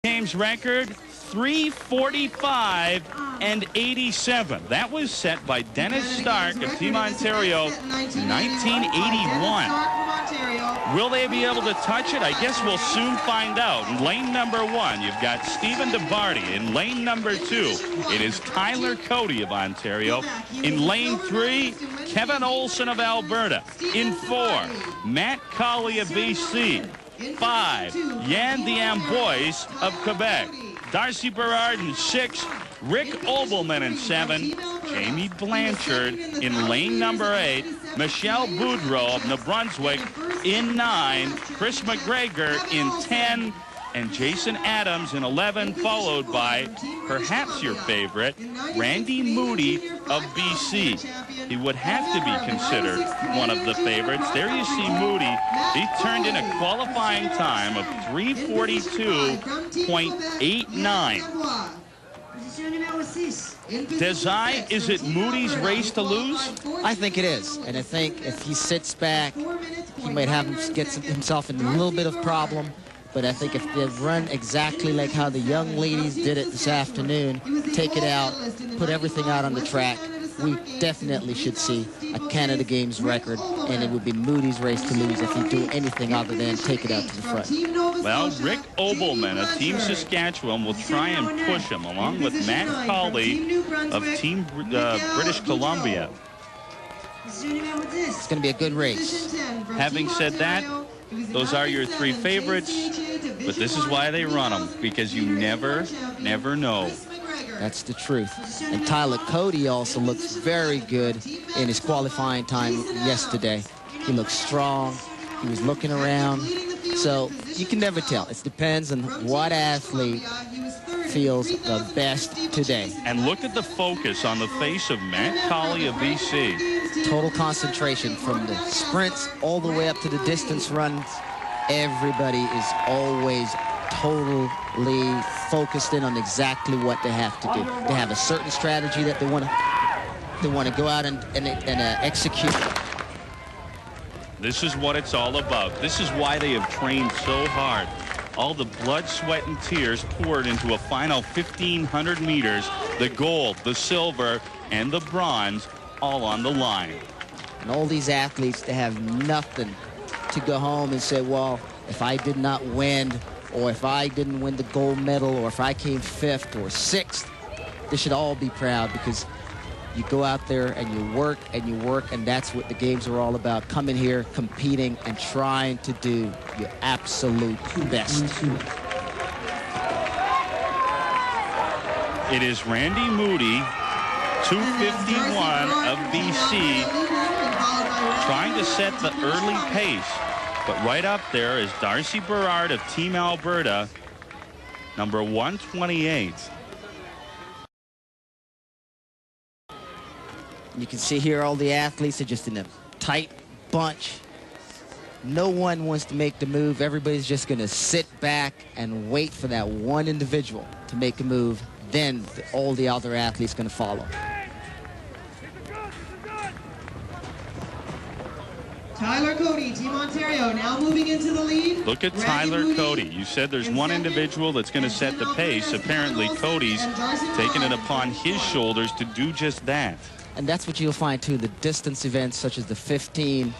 Games record 3:45 and 87. That was set by Dennis Stark of Team Ontario in 1981. Will they be able to touch it? I guess we'll soon find out. In lane number 1, you've got Stephen DeBarty. In lane number 2, it is Tyler Cody of Ontario. In lane 3, Kevin Olson of Alberta. In 4, Matt Colley of BC. 5, Yan D'Amboise of Quebec. Darcy Berard in 6, Rick Obelman in 7, Jamie Blanchard in lane number 8, Michelle Boudreau of New Brunswick in 9, Chris McGregor in 10, and Jason Adams in 11, followed by perhaps your favorite, Randy Moody of BC. He would have to be considered one of the favorites. There you see Moody. He turned in a qualifying time of 3:42.89. Desai, is it Moody's race to lose? I think it is. And I think if he sits back, he might have himself in a little bit of problem. But I think if they run exactly like how the young ladies did it this afternoon, take it out, put everything out on the track, we definitely should see a Canada Games record, and it would be Moody's race to lose if he do anything other than take it out to the front. Well, Rick Obelman of Team Saskatchewan will try and push him, along with Matt Colley of Team British Columbia. It's going to be a good race. Having said that, those are your 3 favorites, but this is why they run them, because you never know. That's the truth. And Tyler Cody also looks very good in his qualifying time yesterday. He looks strong. He was looking around. So you can never tell. It depends on what athlete feels the best today. And look at the focus on the face of Matt Colley of BC. Total concentration from the sprints all the way up to the distance runs. Everybody is always totally focused in on exactly what they have to do. They have a certain strategy that they want to go out and execute. This is what it's all about. This is why they have trained so hard. All the blood, sweat, and tears poured into a final 1,500 meters. The gold, the silver, and the bronze all on the line. And all these athletes, they have nothing to go home and say, well, if I did not win, or if I didn't win the gold medal, or if I came 5th or 6th, they should all be proud, because you go out there and you work, and that's what the games are all about. Coming here, competing, and trying to do your absolute best. It is Randy Moody, 251 of BC, trying to set the early pace. But right up there is Darcy Berard of Team Alberta, number 128. You can see here all the athletes are just in a tight bunch. No one wants to make the move. Everybody's just going to sit back and wait for that one individual to make a move. Then all the other athletes going to follow. Tyler Cody, Team Ontario, now moving into the lead. Look at Tyler Cody. You said there's one individual that's going to set the pace. Apparently, Cody's taking it upon his shoulders to do just that. And that's what you'll find, too. The distance events, such as the 15,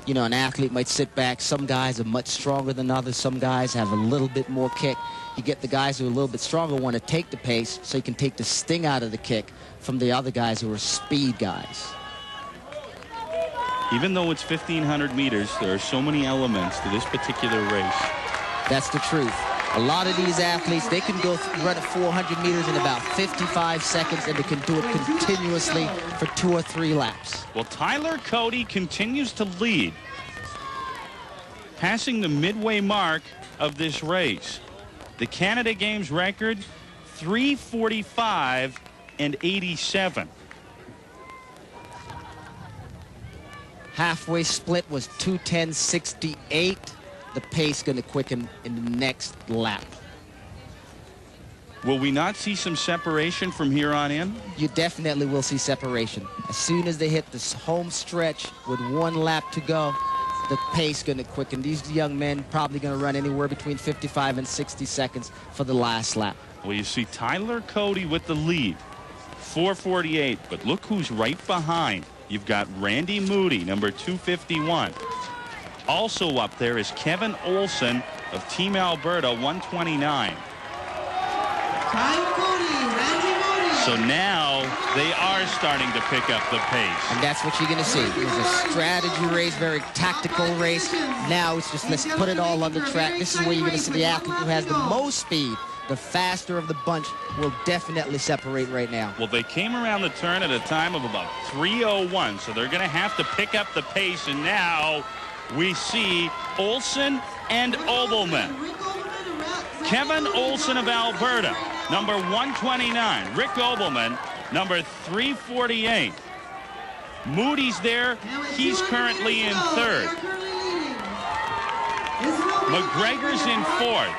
you know, an athlete might sit back. Some guys are much stronger than others. Some guys have a little bit more kick. You get the guys who are a little bit stronger want to take the pace so you can take the sting out of the kick from the other guys who are speed guys. Even though it's 1,500 meters, there are so many elements to this particular race. That's the truth. A lot of these athletes, they can go run at 400 meters in about 55 seconds, and they can do it continuously for 2 or 3 laps. Well, Tyler Cody continues to lead, passing the midway mark of this race. The Canada Games record, 3:45 and 87. Halfway split was 2:10.68. The pace going to quicken in the next lap. Will we not see some separation from here on in? You definitely will see separation. As soon as they hit this home stretch with 1 lap to go, the pace going to quicken. These young men probably going to run anywhere between 55 and 60 seconds for the last lap. Well, you see Tyler Cody with the lead, 4:48. But look who's right behind. You've got Randy Moody, number 251. Also up there is Kevin Olson of Team Alberta, 129. Tyler Cody, Randy Moody. So now they are starting to pick up the pace. And that's what you're going to see. It was a strategy race, very tactical race. Now it's just let's put it all on the track. This is where you're going to see the athlete who has the most speed, the faster of the bunch, will definitely separate right now. Well, they came around the turn at a time of about 3:01, so they're going to have to pick up the pace. And now we see Olson and Obelman. Kevin Olson of Alberta, number 129. Rick Obelman, number 348. Moody's there. He's currently in third. McGregor's in fourth.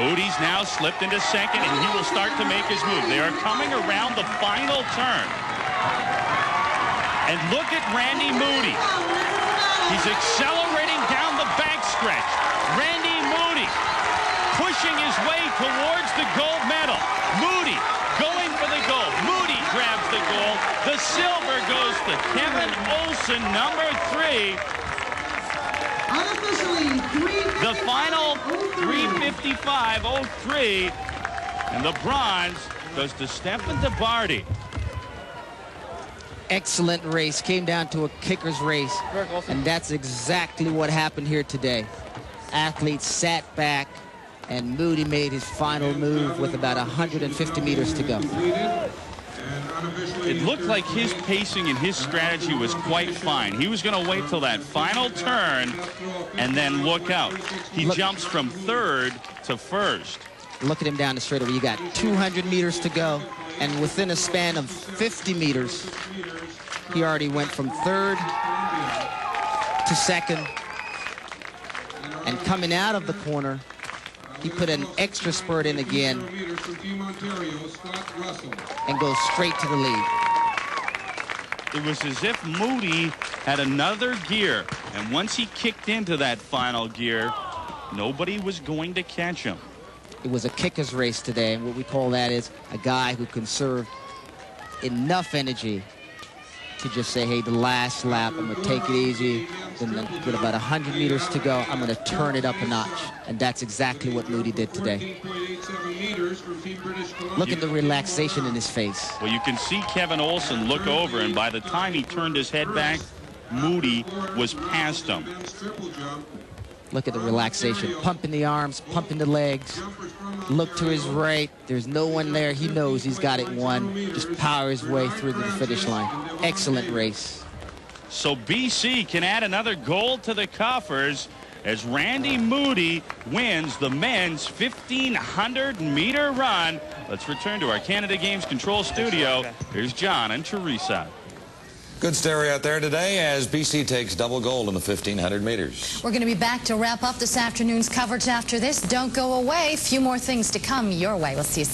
Moody's now slipped into second, and he will start to make his move. They are coming around the final turn. And look at Randy Moody. He's accelerating down the backstretch. Randy Moody pushing his way towards the gold medal. Moody going for the gold. Moody grabs the gold. The silver goes to Kevin Olson, number 3. Unofficially, The final 3:55.03, and the bronze goes to Stefan DeBardi. Excellent race. Came down to a kicker's race, and that's exactly what happened here today. Athletes sat back, and Moody made his final move with about 150 meters to go. It looked like his pacing and his strategy was quite fine. He was going to wait till that final turn and then look out. He jumps from third to first. Look at him down the straightaway. You got 200 meters to go, and within a span of 50 meters, he already went from third to second. And coming out of the corner, he put an extra spurt in again and goes straight to the lead. It was as if Moody had another gear, and once he kicked into that final gear, nobody was going to catch him. It was a kicker's race today, and what we call that is a guy who conserved enough energy to just say, hey, the last lap, I'm going to take it easy. Then with about 100 meters to go, I'm going to turn it up a notch. And that's exactly what Moody did today. Look at the relaxation in his face. Well, you can see Kevin Olson look over, and by the time he turned his head back, Moody was past him. Look at the relaxation. Pumping the arms, pumping the legs. Look to his right. There's no one there. He knows he's got it won. Just power his way through the finish line. Excellent race. So BC can add another gold to the coffers as Randy Moody wins the men's 1,500-meter run. Let's return to our Canada Games control studio. Here's John and Teresa. Good story out there today as BC takes double gold in the 1,500 meters. We're going to be back to wrap up this afternoon's coverage after this. Don't go away. A few more things to come your way. We'll see you soon.